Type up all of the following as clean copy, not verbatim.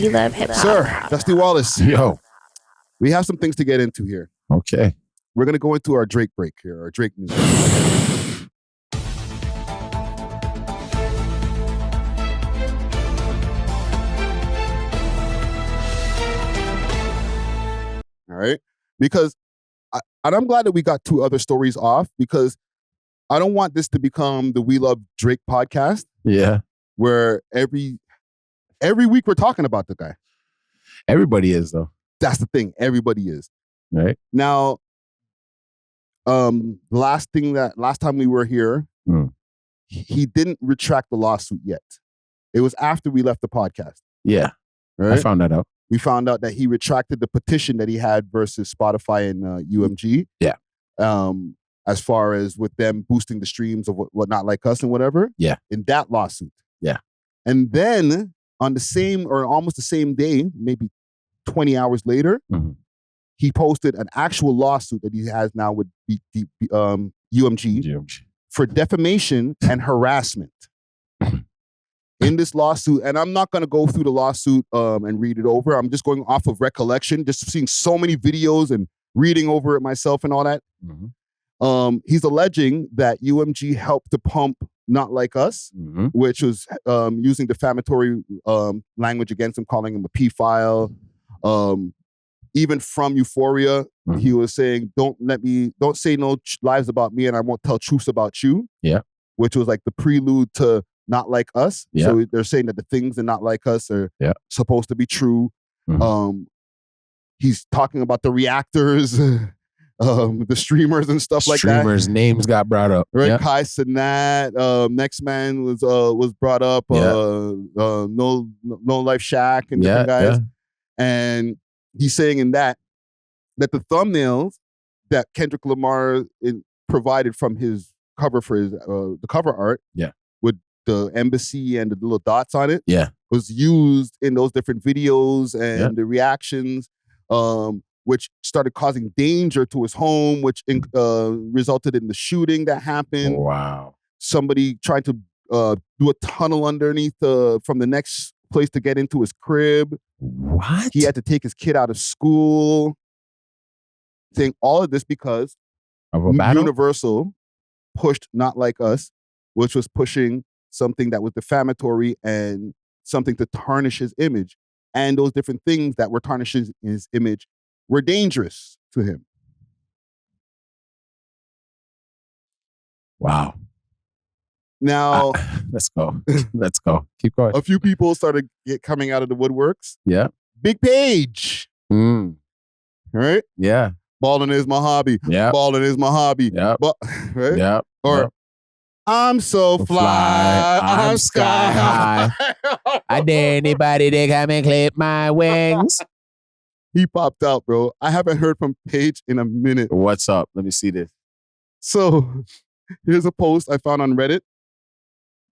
We Love Hip Hop. Sir, Dusty Wallace. Yo. We have some things to get into here. Okay. We're going to go into our Drake break here, our Drake news. All right? Because, and I'm glad that we got two other stories off, because I don't want this to become the We Love Drake podcast. Yeah. Where every week we're talking about the guy. Everybody is, though. That's the thing. Everybody is. Right. Now, last time we were here, he didn't retract the lawsuit yet. It was after we left the podcast. Yeah. Right? I found that out. We found out that he retracted the petition that he had versus Spotify and UMG. Yeah. As far as with them boosting the streams of what Not Like Us and whatever. Yeah. In that lawsuit. Yeah. And then on the same or almost the same day, maybe 20 hours later, he posted an actual lawsuit that he has now with UMG for defamation and harassment. In this lawsuit, and I'm not going to go through the lawsuit and read it over. I'm just going off of recollection, just seeing so many videos and reading over it myself and all that. He's alleging that UMG helped to pump Not Like Us, which was using defamatory language against him, calling him a pedophile. Even from Euphoria, he was saying, don't say no lies about me and I won't tell truths about you. Yeah. Which was like the prelude to Not Like Us. Yeah. So they're saying that the things in Not Like Us are supposed to be true. He's talking about the reactors, the streamers and stuff like that. Streamers' names got brought up. Right, Yep. Kai Cenat, Next Man was brought up. No Life Shack and different guys. Yeah. And he's saying in that the thumbnails that Kendrick Lamar provided from his cover for his the cover art, with the embassy and the little dots on it, was used in those different videos and the reactions, which started causing danger to his home, which resulted in the shooting that happened. Wow! Somebody tried to do a tunnel underneath from the next place to get into his crib. What? He had to take his kid out of school. Saying all of this because of a battle? Universal pushed Not Like Us, which was pushing something that was defamatory and something to tarnish his image. And those different things that were tarnishing his image were dangerous to him. Wow. Now, let's go. Let's go. Keep going. A few people started coming out of the woodworks. Yeah. Big Page. Right? Yeah. Balling is my hobby. Yeah. Balling is my hobby. Yeah. Right? Yeah. Or I'm so fly. I'm sky high. I dare anybody to come and clip my wings. He popped out, bro. I haven't heard from Page in a minute. What's up? Let me see this. So here's a post I found on Reddit.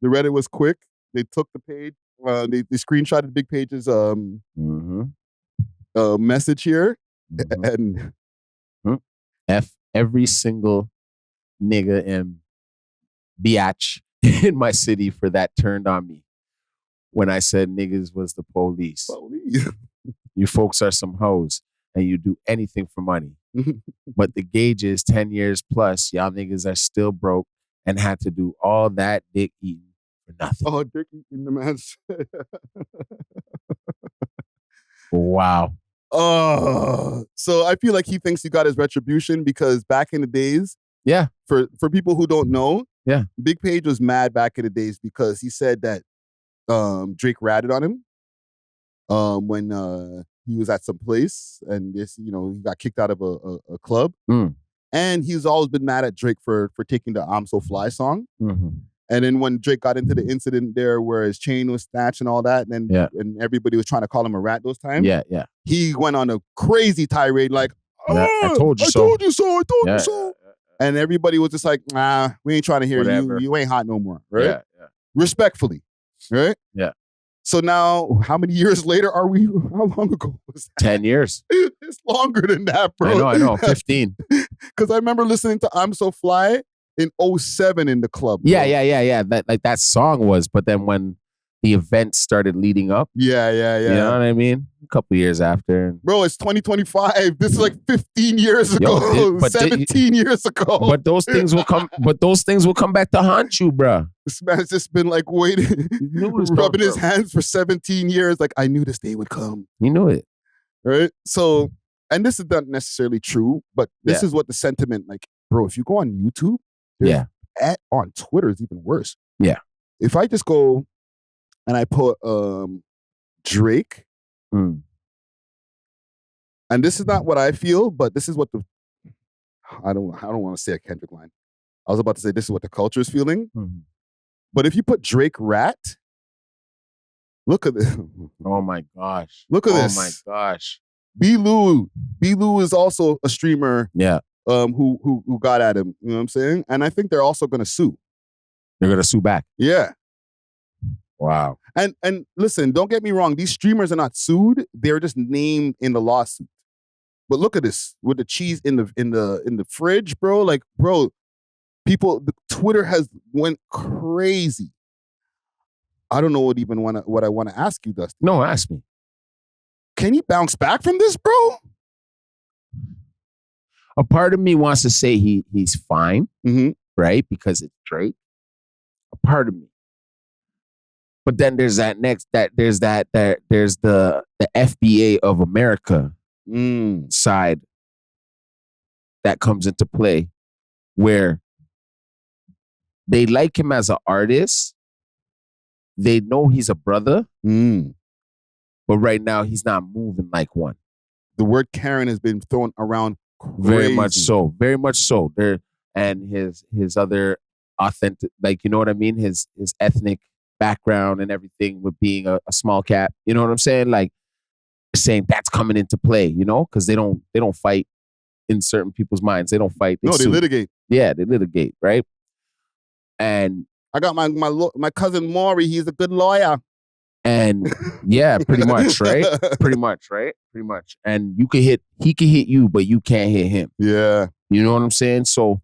The Reddit was quick. They took the page. They screenshotted Big Page's message here. And F every single nigga and biatch in my city for that turned on me when I said niggas was the police. You folks are some hoes and you do anything for money. But the gauge is 10 years plus. Y'all niggas are still broke and had to do all that dick eating for nothing. Oh, dick eating the man. Wow. So I feel like he thinks he got his retribution because back in the days, for people who don't know, Big Page was mad back in the days because he said that Drake ratted on him when he was at some place and he got kicked out of a club. And he's always been mad at Drake for taking the I'm So Fly song. And then when Drake got into the incident there where his chain was snatched and all that, and everybody was trying to call him a rat those times, he went on a crazy tirade like, I told you I so. told you so. I told you so. And everybody was just like, nah, we ain't trying to hear you. You ain't hot no more, right? Respectfully, right? Yeah. So now, how many years later are we? How long ago was that? 10 years. It's longer than that, bro. I know. 15. Because I remember listening to I'm So Fly in 2007 in the club. Bro. Yeah. That song was, but then when the events started leading up. Yeah. You know what I mean? A couple years after. Bro, it's 2025. This is like 15 years ago, 17 years ago. But those things will come. But those things will come back to haunt you, bro. This man's just been like waiting, rubbing his hands for 17 years. Like, I knew this day would come. You knew it, right? So, and this is not necessarily true, but this is what the sentiment. Like, bro, if you go on YouTube, on Twitter is even worse. Yeah. If I just go and I put Drake, and this is not what I feel, but this is what I don't want to say a Kendrick line. I was about to say this is what the culture is feeling. But if you put Drake Rat, look at this. Oh my gosh. Look at this. Oh my gosh. B-Lou is also a streamer. Yeah. Who got at him. You know what I'm saying? And I think they're also gonna sue. They're gonna sue back. Yeah. Wow. And listen, don't get me wrong. These streamers are not sued. They're just named in the lawsuit. But look at this with the cheese in the fridge, bro. Like, bro, Twitter has went crazy. I don't know what I want to ask you, Dusty. No, ask me. Can he bounce back from this, bro? A part of me wants to say he's fine, right? Because it's Drake. A part of me. But then there's the FBA of America side that comes into play, where they like him as an artist. They know he's a brother, but right now he's not moving like one. The word Karen has been thrown around crazy. Very much so. There and his other authentic, like, you know what I mean? His ethnic background and everything with being a small cap. You know what I'm saying? Like, saying that's coming into play, you know, because they don't fight in certain people's minds. They don't fight. They litigate. Yeah, they litigate, right? And I got my cousin Maury. He's a good lawyer. And yeah, pretty much, right? Pretty much. And he can hit you, but you can't hit him. Yeah. You know what I'm saying? So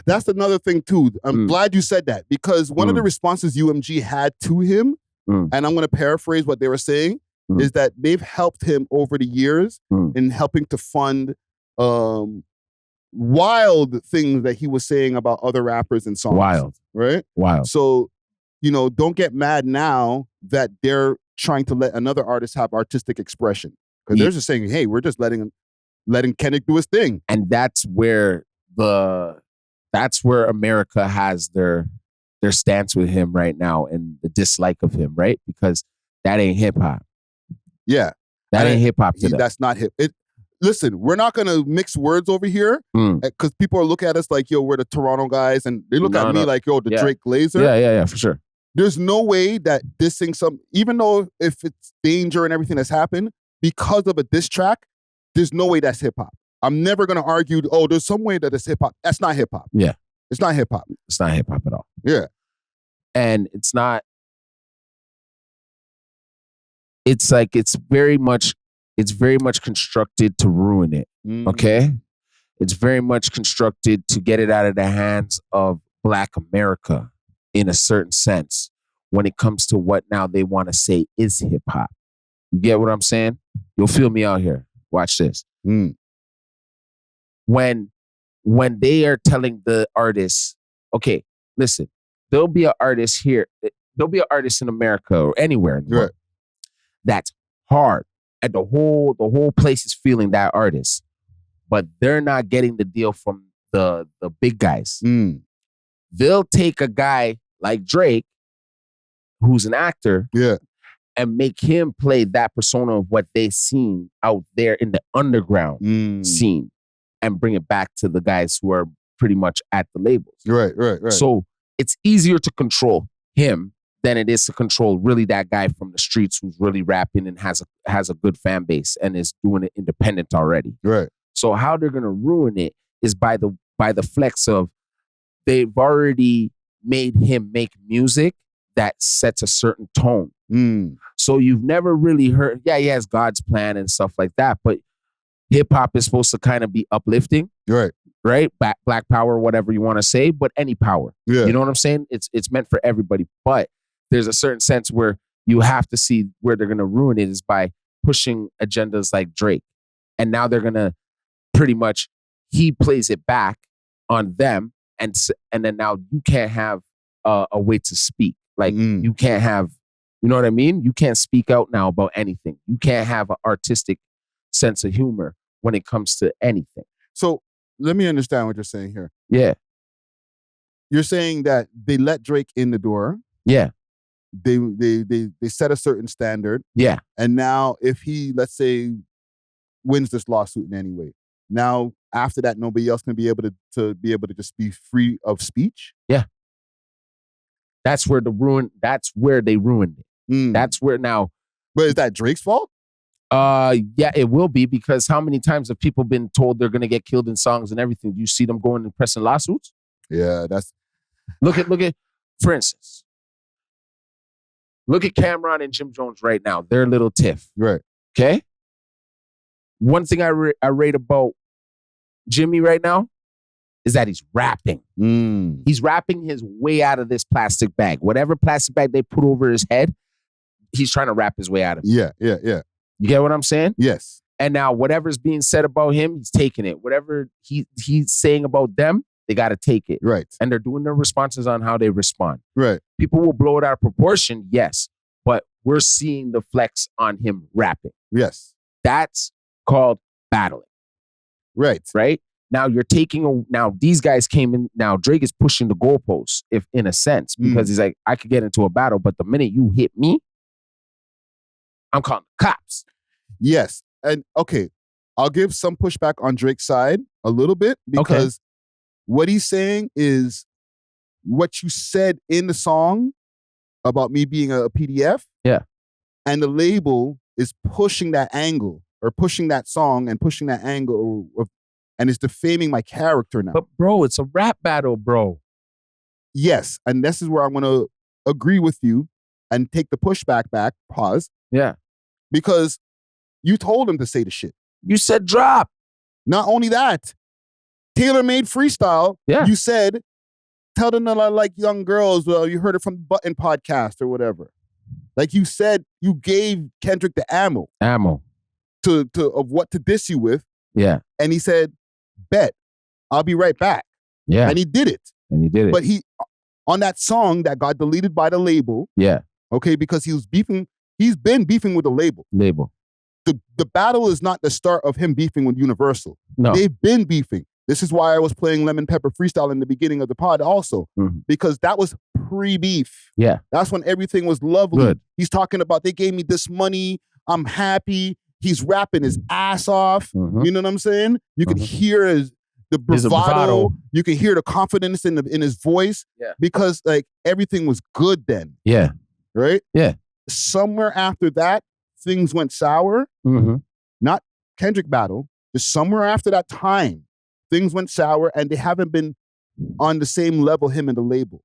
that's another thing too. I'm glad you said that, because one of the responses UMG had to him, and I'm going to paraphrase what they were saying, is that they've helped him over the years in helping to fund wild things that he was saying about other rappers and songs. Wild. Right? Wild. So, don't get mad now that they're trying to let another artist have artistic expression. Because they're just saying, hey, we're just letting Kendrick do his thing. And that's where America has their stance with him right now, and the dislike of him, right? Because that ain't hip hop. Yeah. That ain't hip hop to them. That's not hip. Listen, we're not going to mix words over here, because people are looking at us like, yo, we're the Toronto guys, and they look at me like, yo, the Drake Glazer. Yeah, for sure. There's no way that dissing even though if it's danger and everything that's happened, because of a diss track, there's no way that's hip hop. I'm never going to argue, oh, there's some way that it's hip hop. That's not hip hop. Yeah. It's not hip hop. It's not hip hop at all. Yeah. And it's not, it's like, it's very much constructed to ruin it. Okay? It's very much constructed to get it out of the hands of Black America in a certain sense when it comes to what now they want to say is hip hop. You get what I'm saying? You'll feel me out here. Watch this. When they are telling the artists, okay, listen, there'll be an artist here, there'll be an artist in America or anywhere in the world that's hard, and the whole place is feeling that artist, but they're not getting the deal from the big guys. They'll take a guy like Drake, who's an actor, and make him play that persona of what they've seen out there in the underground scene, and bring it back to the guys who are pretty much at the labels. Right. So it's easier to control him than it is to control really that guy from the streets who's really rapping and has a good fan base and is doing it independent already. Right. So how they're gonna ruin it is by the flex of they've already made him make music that sets a certain tone. So you've never really heard, he has God's plan and stuff like that, but hip hop is supposed to kind of be uplifting. Right? Black power, whatever you want to say, but any power. You know what I'm saying? It's meant for everybody. But there's a certain sense where you have to see where they're going to ruin it is by pushing agendas like Drake. And now they're going to pretty much, he plays it back on them. And then now you can't have a way to speak. Like you can't have, you know what I mean? You can't speak out now about anything. You can't have an artistic sense of humor when it comes to anything. So let me understand what you're saying here. Yeah. You're saying that they let Drake in the door. Yeah. They set a certain standard. Yeah. And now if he, let's say, wins this lawsuit in any way, now after that, nobody else can be able to just be free of speech. Yeah. That's where they ruined it. That's where now. But is that Drake's fault? Yeah, it will be, because how many times have people been told they're gonna get killed in songs and everything? Do you see them going and pressing lawsuits? Yeah, that's look at for instance, look at Cameron and Jim Jones right now. They're a little tiff. Right. Okay. One thing I rate about Jimmy right now is that he's rapping. He's rapping his way out of this plastic bag. Whatever plastic bag they put over his head, he's trying to rap his way out of it. Yeah. You get what I'm saying? Yes. And now whatever's being said about him, he's taking it. Whatever he's saying about them, they got to take it. Right. And they're doing their responses on how they respond. Right. People will blow it out of proportion, yes. But we're seeing the flex on him rapping. Yes. That's called battling. Right. Right? Now you're now these guys came in, now Drake is pushing the goalposts, if in a sense, because he's like, I could get into a battle, but the minute you hit me, I'm calling the cops. Yes. And okay, I'll give some pushback on Drake's side a little bit, because what he's saying is what you said in the song about me being a PDF. Yeah. And the label is pushing that angle, or pushing that song and pushing that angle, and it's defaming my character now. But bro, it's a rap battle, bro. Yes. And this is where I'm going to agree with you and take the pushback back, pause. Yeah. Because you told him to say the shit. You said drop. Not only that, tailor-made freestyle. Yeah. You said, tell them that I like young girls. Well, you heard it from the Button podcast or whatever. Like you said, you gave Kendrick the ammo to of what to diss you with. Yeah. And he said, bet, I'll be right back. Yeah. And he did it. But he, on that song that got deleted by the label. Yeah. Okay, because he's been beefing with the label. The battle is not the start of him beefing with Universal. No. They've been beefing. This is why I was playing Lemon Pepper Freestyle in the beginning of the pod also, because that was pre-beef. Yeah. That's when everything was lovely. Good. He's talking about, they gave me this money, I'm happy. He's rapping his ass off. You know what I'm saying? You can hear the bravado. You can hear the confidence in his voice. Yeah. Because like everything was good then. Yeah. Right? Yeah. Somewhere after that, things went sour. Not Kendrick battle. Just somewhere after that time, things went sour, and they haven't been on the same level, him and the label.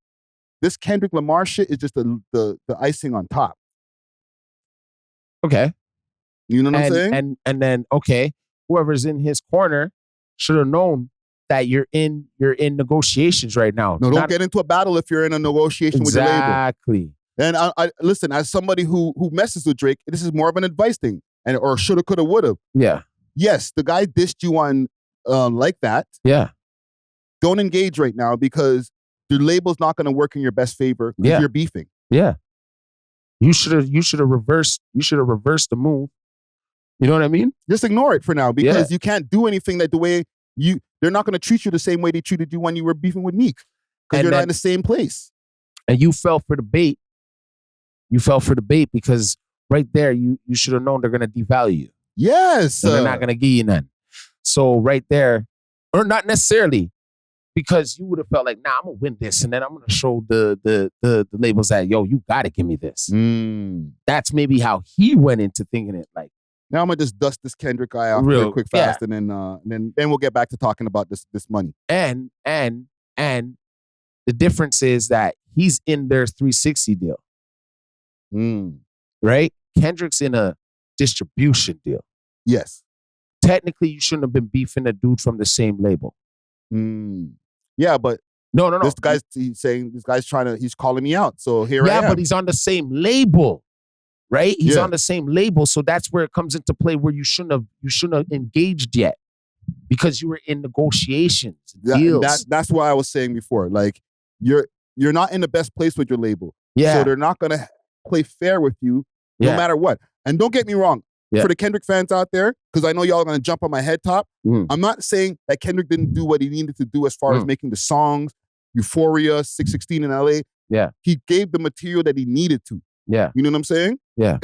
This Kendrick Lamar shit is just the icing on top. Okay. You know what I'm saying? And then, okay, whoever's in his corner should have known that you're in negotiations right now. No, don't get into a battle if you're in a negotiation with the label. Exactly. And I listen, as somebody who messes with Drake, this is more of an advice thing, or shoulda, coulda, woulda. Yeah. Yes, the guy dissed you on like that. Yeah. Don't engage right now, because the label's not going to work in your best favor because you're beefing. Yeah. You should have reversed the move. You know what I mean? Just ignore it for now, because you can't do anything that the way they're not going to treat you the same way they treated you when you were beefing with Meek, because you're not in the same place. And you fell for the bait. You fell for the bait because right there, you should have known they're going to devalue you. Yes. And they're not going to give you none. So right there, or not necessarily, because you would have felt like, nah, I'm going to win this. And then I'm going to show the labels that, yo, you got to give me this. That's maybe how he went into thinking it like. Now I'm going to just dust this Kendrick guy off real quick fast. And then we'll get back to talking about this money. And the difference is that he's in their 360 deal. Right? Kendrick's in a distribution deal. Yes. Technically, you shouldn't have been beefing a dude from the same label. Yeah, but No. This guy's he's saying he's calling me out. So here I am. Yeah, but he's on the same label, right? He's Yeah. on the same label, so that's where it comes into play. Where you shouldn't have engaged yet because you were in negotiations, deals. That's what I was saying before. Like you're not in the best place with your label. Yeah. So they're not gonna play fair with you no matter what. And don't get me wrong. Yeah. For the Kendrick fans out there, because I know y'all are gonna jump on my head top. I'm not saying that Kendrick didn't do what he needed to do as far as making the songs, Euphoria, 616 in LA. Yeah. He gave the material that he needed to. Yeah. You know what I'm saying? Yeah.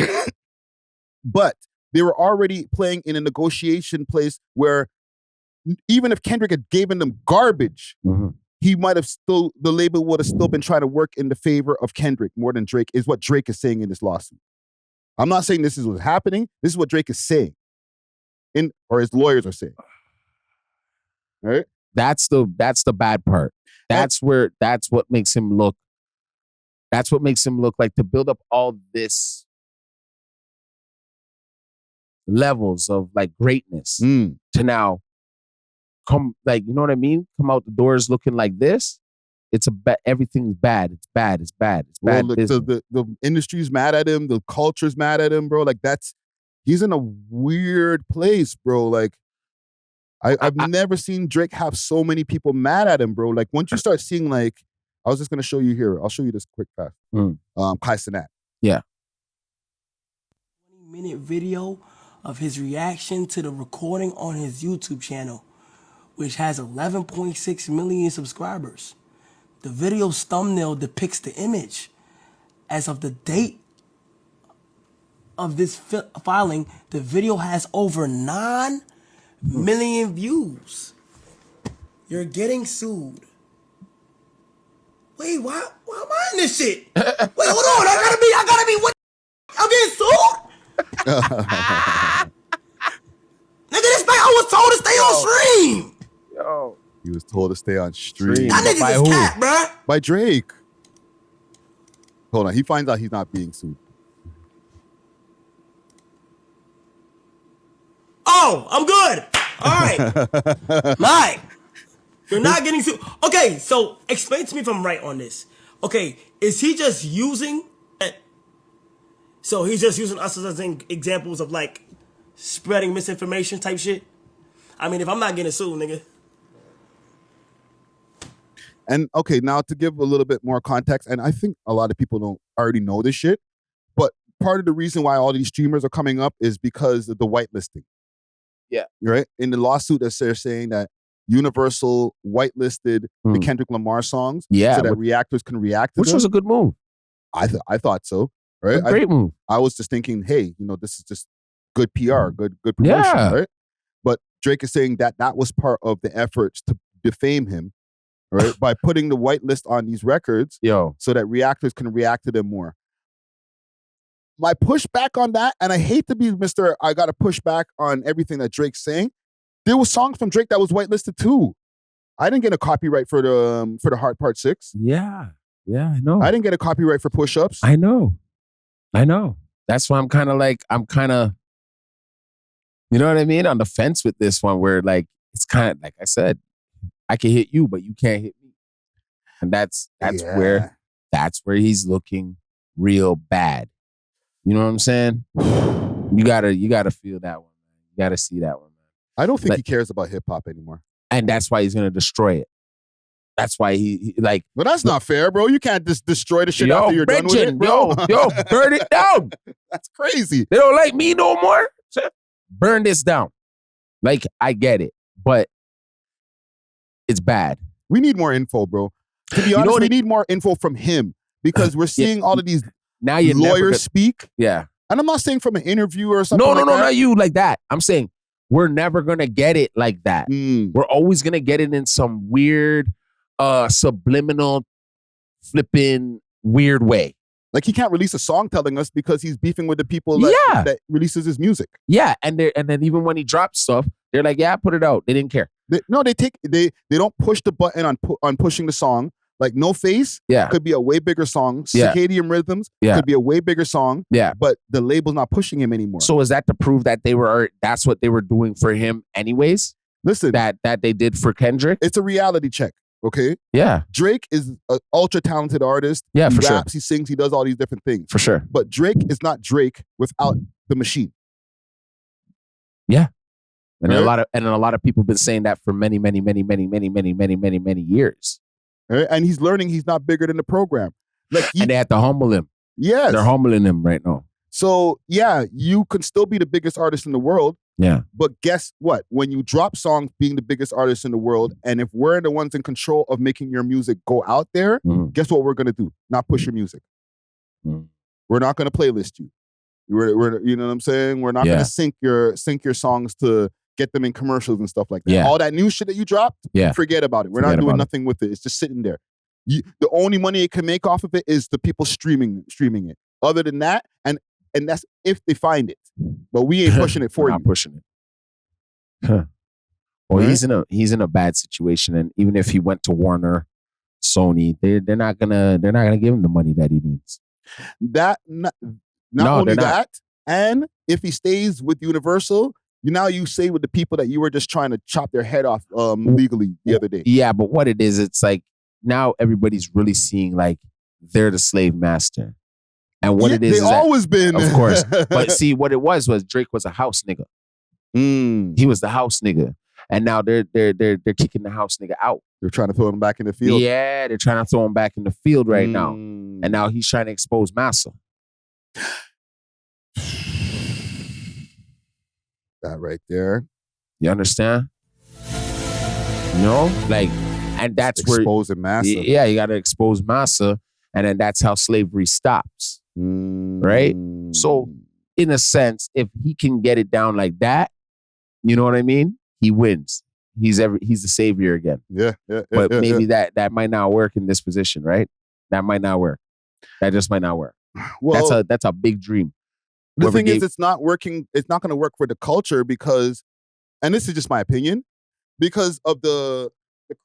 But they were already playing in a negotiation place where even if Kendrick had given them garbage, he might have the label would have still been trying to work in the favor of Kendrick more than Drake, is what Drake is saying in this lawsuit. I'm not saying this is what's happening. This is what Drake is saying. Or his lawyers are saying. Right? That's the bad part. That's what makes him look like, to build up all this levels of like greatness to now come, like, you know what I mean? Come out the doors looking like this. It's everything's bad. It's bad. It's bad. It's bad. Well, the industry's mad at him. The culture's mad at him, bro. Like he's in a weird place, bro. Like I've never seen Drake have so many people mad at him, bro. Like once you start seeing, like, I was just gonna show you here. I'll show you this quick fast. Kai Cenat. Yeah. 20-minute video of his reaction to the recording on his YouTube channel, which has 11.6 million subscribers. The video's thumbnail depicts the image. As of the date of this filing, the video has over 9 million views. You're getting sued. Wait, why am I in this shit? Wait, hold on. I gotta be what? I'm getting sued? Nigga, this man, I was told to stay on stream. Yo. He was told to stay on stream. That nigga's is cat, bruh. By Drake. Hold on. He finds out he's not being sued. Oh, I'm good. All right. Mike, you're not getting sued. Okay, so explain to me if I'm right on this. Okay, is he just using... So he's just using us as examples of, like, spreading misinformation type shit? I mean, if I'm not getting sued, nigga... And okay, now to give a little bit more context, and I think a lot of people don't already know this shit, but part of the reason why all these streamers are coming up is because of the whitelisting. Yeah. Right? In the lawsuit, they're saying that Universal whitelisted the Kendrick Lamar songs so that reactors can react to them. Which was a good move. I thought so. Right? A great move. I was just thinking, hey, this is just good PR, good promotion, right? But Drake is saying that was part of the efforts to defame him. Right, by putting the whitelist on these records, so that reactors can react to them more. My pushback on that, and I hate to be Mr. I got to push back on everything that Drake's saying. There was songs from Drake that was whitelisted too. I didn't get a copyright for the Heart Part 6. Yeah, I know. I didn't get a copyright for Push Ups. I know. That's why I'm kind of, you know what I mean, on the fence with this one, where like it's kind of like I said. I can hit you, but you can't hit me. And that's where he's looking real bad. You know what I'm saying? You gotta feel that one, man. You gotta see that one, man. I don't think he cares about hip hop anymore. And that's why he's gonna destroy it. That's why he like. But that's not fair, bro. You can't just destroy the shit after you're done with it, bro. Yo, burn it down. That's crazy. They don't like me no more. Burn this down. Like, I get it, but it's bad. We need more info, bro. To be honest, we need more info from him because we're seeing all of these lawyers speak. Yeah. And I'm not saying from an interview or something. No, not you like that. I'm saying we're never gonna get it like that. We're always gonna get it in some weird, subliminal, flipping weird way. Like he can't release a song telling us because he's beefing with the people that releases his music. Yeah, and then even when he drops stuff, they're like, "Yeah, put it out." They didn't care. They don't push the button on pushing the song. Like No Face could be a way bigger song. Circadian Rhythms could be a way bigger song. Yeah, but the label's not pushing him anymore. So is that to prove that that's what they were doing for him anyways? Listen, that they did for Kendrick. It's a reality check. Okay? Yeah. Drake is an ultra talented artist. Yeah, he for sure. raps, he sings, he does all these different things. For sure. But Drake is not Drake without the machine. Yeah. And Right? a lot of people have been saying that for many years. Right? And he's learning he's not bigger than the program. Like And they had to humble him. yes. They're humbling him right now. So yeah, you can still be the biggest artist in the world. Yeah. But guess what? When you drop songs being the biggest artist in the world, and if we're the ones in control of making your music go out there, guess what we're gonna do? Not push your music. We're not gonna playlist you. We're you know what I'm saying? We're not gonna sync your songs to get them in commercials and stuff like that. Yeah. All that new shit that you dropped, forget about it. We're not doing nothing with it. It's just sitting there. The only money it can make off of it is the people streaming it. Other than that, and that's if they find it. But we ain't pushing it for you. Not pushing it. Huh. Well, Right? he's in a bad situation, and even if he went to Warner, Sony, they're not gonna give him the money that he needs. That not only that, and if he stays with Universal, you say with the people that you were just trying to chop their head off legally the other day. Yeah, but what it is, it's like now everybody's really seeing like they're the slave master. And what it is they always been. Of course. But see, what it was Drake was a house nigga. He was the house nigga. And now they're kicking the house nigga out. They're trying to throw him back in the field. Yeah, they're trying to throw him back in the field right now. And now he's trying to expose Massa. That right there. You understand? Like, and that's exposing Massa. Yeah, you got to expose Massa, and then that's how slavery stops. Right? So, in a sense, if he can get it down like that, you know what I mean? He wins. He's the savior again. Yeah. But maybe that might not work in this position, right? That might not work. That just might not work. Well, that's a big dream. The thing is, it's not working. It's not going to work for the culture because, and this is just my opinion, because of the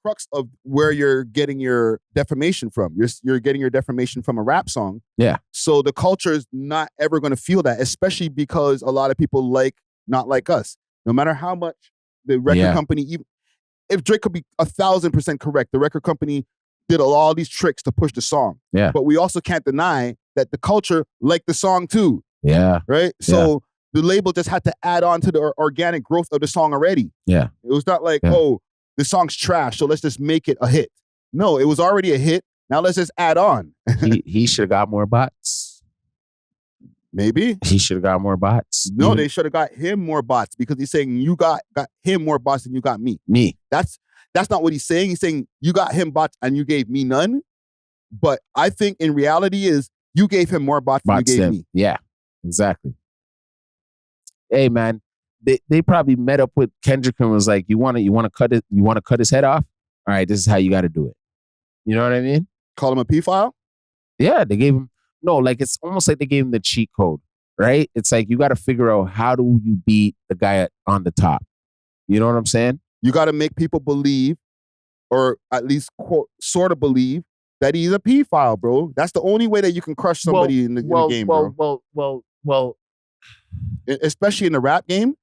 crux of where you're getting your defamation from. You're getting your defamation from a rap song. Yeah. So the culture is not ever going to feel that, especially because a lot of people not like us. No matter how much the record company, even if Drake could be 1,000% correct, the record company did all these tricks to push the song. Yeah. But we also can't deny that the culture liked the song too. Yeah. Right? So the label just had to add on to the organic growth of the song already. Yeah. It was not like, oh, the song's trash, so let's just make it a hit. No, it was already a hit. Now let's just add on. he should have got more bots. Maybe. He should have got more bots. No, they should have got him more bots because he's saying you got him more bots than you got me. That's not what he's saying. He's saying you got him bots and you gave me none. But I think in reality is you gave him more bots than you gave me. Yeah, exactly. Hey man, they probably met up with Kendrick and was like, you want to cut his head off? All right, this is how you got to do it. You know what I mean? Call him a P-file? Yeah, they gave him like it's almost like they gave him the cheat code, right? It's like you got to figure out how do you beat the guy on the top. You know what I'm saying? You got to make people believe, or at least quote, sort of believe, that he's a P-file, bro. That's the only way that you can crush somebody in the game, bro. Well, especially in the rap game,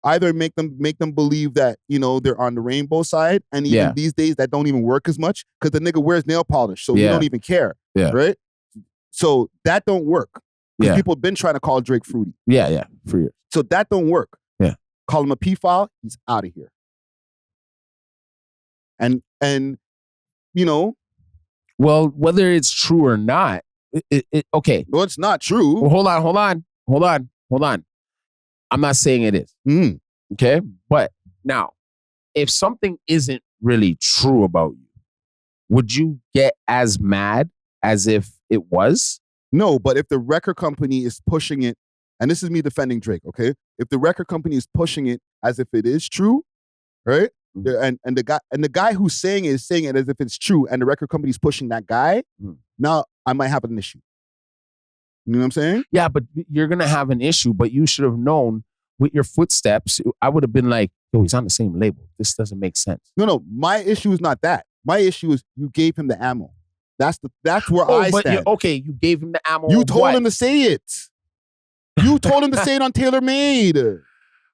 either make them believe that, they're on the rainbow side, and even these days that don't even work as much because the nigga wears nail polish, so you don't even care, right? So that don't work. Because people have been trying to call Drake fruity. Yeah, for years. So that don't work. Yeah. Call him a P-file, he's out of here. And well, whether it's true or not, okay. Well, it's not true. Well, hold on. I'm not saying it is. Okay? But now, if something isn't really true about you, would you get as mad as if it was? No, but if the record company is pushing it, and this is me defending Drake, okay? If the record company is pushing it as if it is true, right? And the guy who's saying it is saying it as if it's true, and the record company is pushing that guy, now I might have an issue. You know what I'm saying? Yeah, but you're going to have an issue, but you should have known with your footsteps. I would have been like, yo, he's on the same label. This doesn't make sense. No, my issue is not that. My issue is you gave him the ammo. That's where I stand. You gave him the ammo. You told him to say it. You told him to say it on Tailor Made.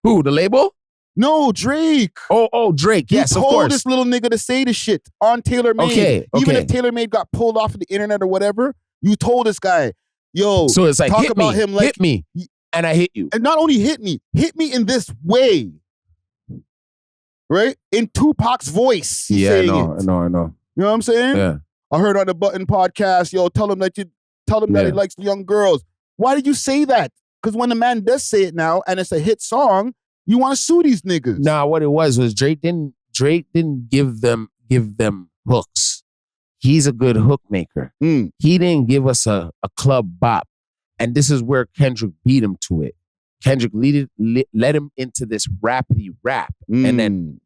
Who, the label? No, Drake. Oh, Drake. Yes, you of told course. this little nigga to say the shit on TaylorMade. Okay, Even okay. if TaylorMade got pulled off of the internet or whatever, you told this guy, yo, So it's like, talk hit about me, him like, hit me, and I hit you. and not only hit me in this way. Right? In Tupac's voice. He's saying it. I know. You know what I'm saying? Yeah. I heard on the Button podcast, yo, tell him that he likes young girls. Why did you say that? Because when the man does say it now and it's a hit song, you want to sue these niggas. Nah, what it was Drake didn't give them hooks. He's a good hook maker. He didn't give us a club bop. And this is where Kendrick beat him to it. Kendrick led him into this rapidy rap and then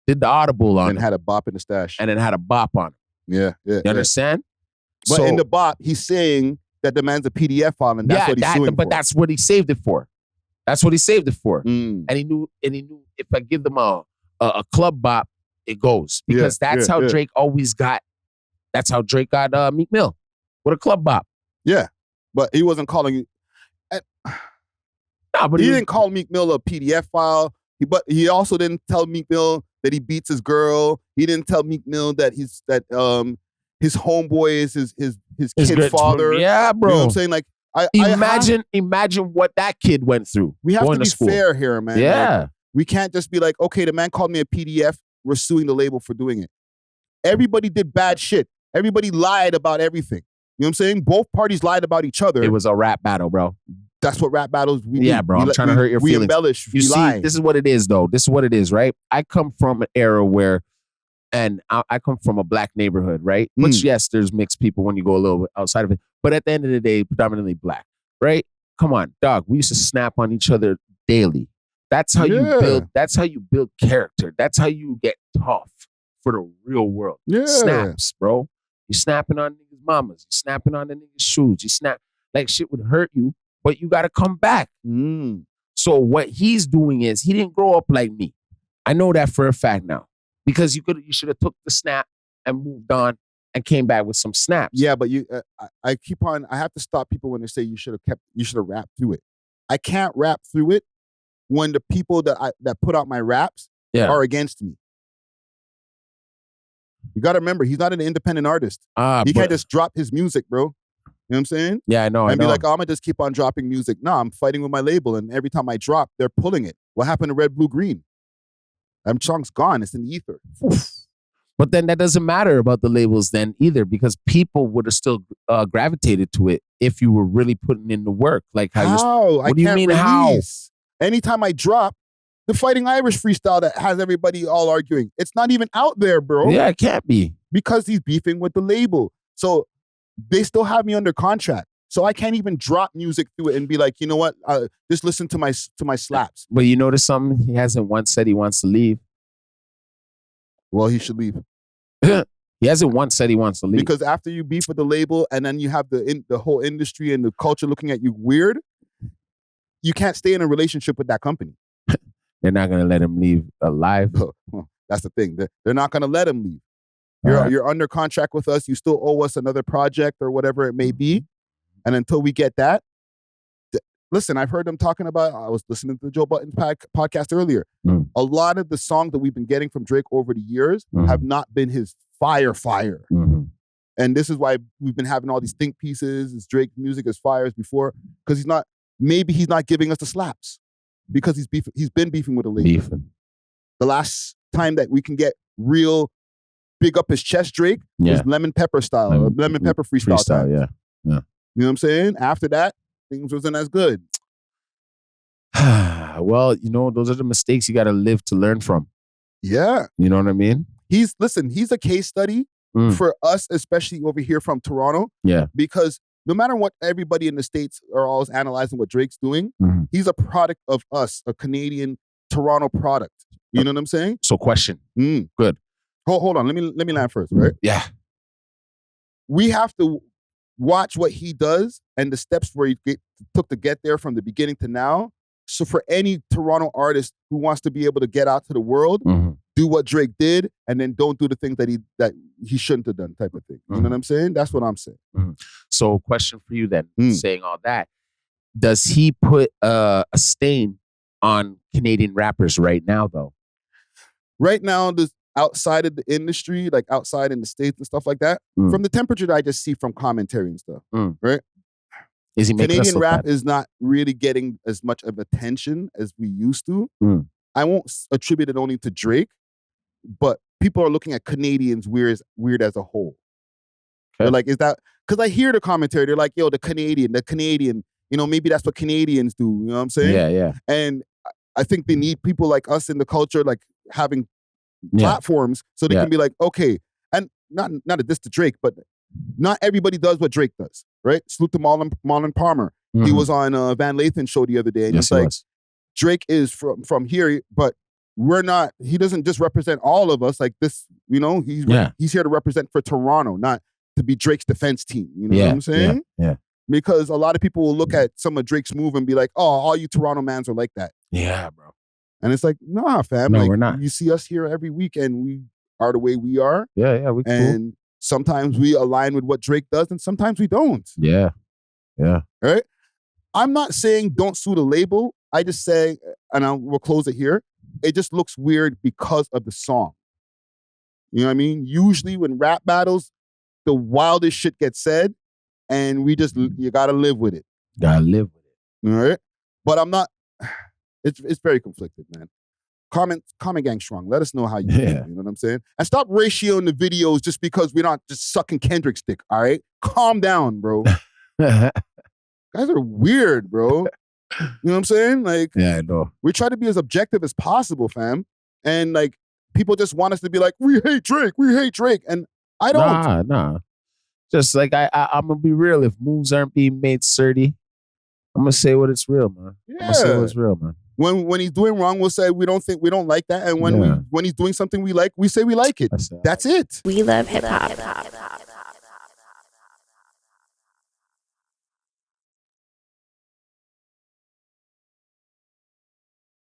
did the audible on him. And had a bop in the stash. And then had a bop on him. Yeah. You understand? But in the bop, he's saying that the man's a PDF file and that's what he's suing but for. that's what he saved it for. That's what he saved it for. Mm. And he knew if I give them a club bop, it goes. Because that's how Drake always got, that's how Drake got Meek Mill with a club bop. Yeah. But he wasn't calling you. Nah, but he didn't call Meek Mill a PDF file. But he also didn't tell Meek Mill that he beats his girl. He didn't tell Meek Mill that his homeboy is his kid's father. Yeah, bro. You know what I'm saying? Like, imagine what that kid went through. We have to be school. fair here, man. Yeah. Like, we can't just be like, okay, the man called me a PDF. We're suing the label for doing it. Everybody did bad shit. Everybody lied about everything. You know what I'm saying? Both parties lied about each other. It was a rap battle, bro. That's what rap battles we do. Yeah, bro. I'm trying to hurt your feelings. We embellish. You see, lie. this is what it is, though. This is what it is, right? I come from an era where, and I come from a black neighborhood, right? Which, yes, there's mixed people when you go a little bit outside of it. But at the end of the day, predominantly black, right? Come on, dog. We used to snap on each other daily. That's how you build. That's how you build character. That's how you get tough for the real world. Yeah. Snaps, bro. You snapping on niggas' mamas. You snapping on the niggas' shoes. You snap like shit would hurt you, but you got to come back. So what he's doing is he didn't grow up like me. I know that for a fact now because you should have took the snap and moved on and came back with some snaps. Yeah, but I have to stop people when they say you should have rapped through it. I can't rap through it when the people that put out my raps are against me. You got to remember, he's not an independent artist. He can't just drop his music, bro. You know what I'm saying? Yeah, I know. And be like, oh, I'm going to just keep on dropping music. No, I'm fighting with my label, and every time I drop, they're pulling it. What happened to Red, Blue, Green? That chunk's gone. It's in the ether. Oof. But then that doesn't matter about the labels then either because people would have still gravitated to it if you were really putting in the work. Like how? What do you mean how? Anytime I drop, the Fighting Irish freestyle that has everybody all arguing. It's not even out there, bro. Yeah, it can't be. Because he's beefing with the label. So they still have me under contract. So I can't even drop music through it and be like, you know what? Just listen to my slaps. But you notice something? He hasn't once said he wants to leave. Well, he should leave. He hasn't once said he wants to leave. Because after you beef with the label and then you have the whole industry and the culture looking at you weird, you can't stay in a relationship with that company. They're not going to let him leave alive. That's the thing. They're not going to let him leave. You're under contract with us. You still owe us another project or whatever it may be. And until we get that, listen, I've heard them talking about, I was listening to the Joe Budden podcast earlier. A lot of the songs that we've been getting from Drake over the years have not been his fire. And this is why we've been having all these think pieces. Is Drake music as fire as before? Because he's not giving us the slaps. Because he's been beefing with a label. The last time that we can get real big up his chest Drake was Lemon Pepper style, Lemon Pepper freestyle. Yeah. You know what I'm saying? After that, things wasn't as good. Well, those are the mistakes you got to live to learn from. Yeah. You know what I mean? He's a case study for us, especially over here from Toronto. Yeah. Because no matter what everybody in the States are always analyzing what Drake's doing, he's a product of us, a Canadian Toronto product. You know what I'm saying? So question. Good. Hold on. Let me land first, right? Yeah. We have to watch what he does and the steps where he took to get there from the beginning to now. So for any Toronto artist who wants to be able to get out to the world, do what Drake did, and then don't do the things that he shouldn't have done, type of thing. You know what I'm saying? That's what I'm saying. So question for you then, saying all that, does he put a stain on Canadian rappers right now, though? Right now, outside of the industry, like outside in the States and stuff like that, from the temperature that I just see from commentary and stuff, right? Is he making Canadian us rap look bad? is not really getting as much of attention as we used to. I won't attribute it only to Drake, but people are looking at Canadians weird as a whole. They're like, is that, because I hear the commentary, they're like, yo, the Canadian, you know, maybe that's what Canadians do, you know what I'm saying? Yeah. And I think they need people like us in the culture, like having platforms so they can be like, okay, and not a diss to Drake, but not everybody does what Drake does, right? Salute to Marlon Palmer. He was on Van Lathan's show the other day, and he's like, Drake is from here, but we're not, he doesn't just represent all of us like this, you know, he's here to represent for Toronto, not to be Drake's defense team. You know what I'm saying? Yeah. Because a lot of people will look at some of Drake's move and be like, oh, all you Toronto mans are like that. Yeah, bro. And it's like, nah, fam. No, like, we're not. You see us here every week and we are the way we are. Yeah, we cool. And sometimes we align with what Drake does and sometimes we don't. Yeah. Right? I'm not saying don't sue the label. I just say, and we'll close it here, it just looks weird because of the song. You know what I mean? Usually when rap battles, the wildest shit gets said and you gotta live with it. All right? But I'm not, it's very conflicted, man. Comment gang strong. Let us know how you feel, you know what I'm saying? And stop ratioing the videos just because we're not just sucking Kendrick's dick, all right? Calm down, bro. Guys are weird, bro. You know what I'm saying? Like, yeah, I know. We try to be as objective as possible, fam. And like, people just want us to be like, we hate Drake. And I don't. Nah. Just like I'm gonna be real. If moves aren't being made certy, I'm gonna say what it's real, man. Yeah. I'm gonna say what's real, man. When he's doing wrong, we'll say we don't like that. And when he's doing something we like, we say we like it. That's it. We love hip hop.